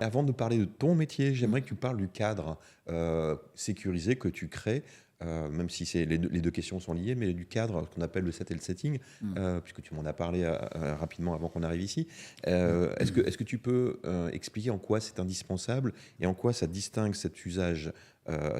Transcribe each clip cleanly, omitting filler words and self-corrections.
Avant de parler de ton métier, j'aimerais que tu parles du cadre sécurisé que tu crées, même si les 2 questions sont liées, mais du cadre qu'on appelle le set et le setting, Mmh. puisque tu m'en as parlé rapidement avant qu'on arrive ici. Mmh. Est-ce que tu peux expliquer en quoi c'est indispensable et en quoi ça distingue cet usage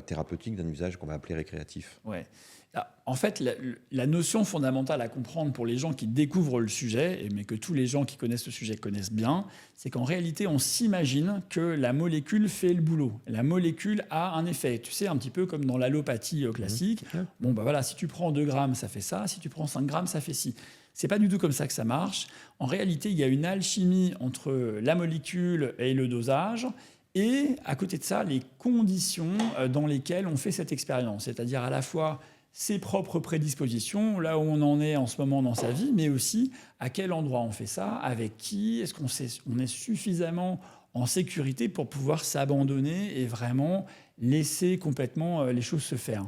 thérapeutique d'un usage qu'on va appeler récréatif? Ouais. Ah, en fait, la notion fondamentale à comprendre pour les gens qui découvrent le sujet, mais que tous les gens qui connaissent le sujet connaissent bien, c'est qu'en réalité, on s'imagine que la molécule fait le boulot. La molécule a un effet. Tu sais, un petit peu comme dans l'allopathie Mmh. classique. Ouais. Bon, bah voilà, si tu prends 2 grammes, ça fait ça. Si tu prends 5 grammes, ça fait ci. C'est pas du tout comme ça que ça marche. En réalité, il y a une alchimie entre la molécule et le dosage. Et à côté de ça, les conditions dans lesquelles on fait cette expérience, c'est-à-dire à la fois ses propres prédispositions, là où on en est en ce moment dans sa vie, mais aussi à quel endroit on fait ça, avec qui, est-ce on est suffisamment en sécurité pour pouvoir s'abandonner et vraiment laisser complètement les choses se faire.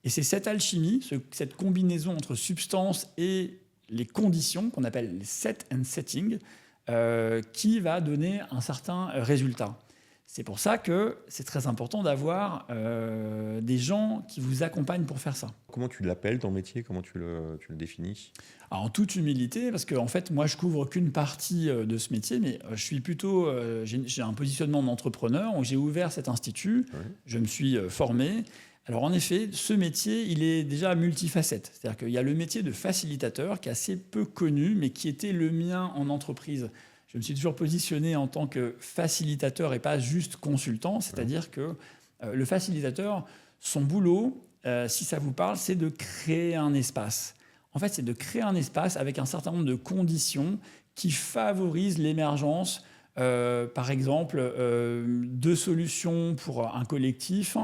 Et c'est cette alchimie, cette combinaison entre substance et les conditions, qu'on appelle les set and setting, qui va donner un certain résultat. C'est pour ça que c'est très important d'avoir des gens qui vous accompagnent pour faire ça. Comment tu l'appelles ton métier? Comment tu le définis? Alors, en toute humilité, parce que en fait, moi, je couvre qu'une partie de ce métier, mais je suis plutôt, j'ai un positionnement d'entrepreneur, donc j'ai ouvert cet institut, Ouais. je me suis formé. Alors, en effet, ce métier, il est déjà multifacette. C'est-à-dire qu'il y a le métier de facilitateur qui est assez peu connu, mais qui était le mien en entreprise. Je me suis toujours positionné en tant que facilitateur et pas juste consultant, Ouais. c'est-à-dire que le facilitateur, son boulot, si ça vous parle, c'est de créer un espace. En fait, c'est de créer un espace avec un certain nombre de conditions qui favorisent l'émergence, par exemple, de solutions pour un collectif,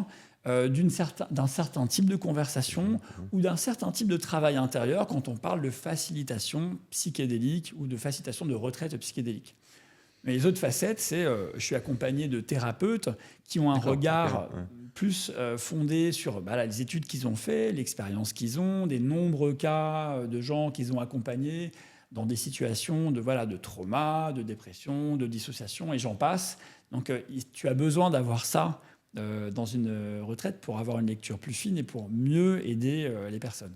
d'un certain type de conversation Mmh. ou d'un certain type de travail intérieur quand on parle de facilitation psychédélique ou de facilitation de retraite psychédélique. Mais les autres facettes, c'est je suis accompagné de thérapeutes qui ont un D'accord, OK, regard ouais. plus fondé sur les études qu'ils ont fait, l'expérience qu'ils ont, des nombreux cas de gens qu'ils ont accompagnés dans des situations de trauma, de dépression, de dissociation, et j'en passe. Donc tu as besoin d'avoir ça dans une retraite pour avoir une lecture plus fine et pour mieux aider les personnes.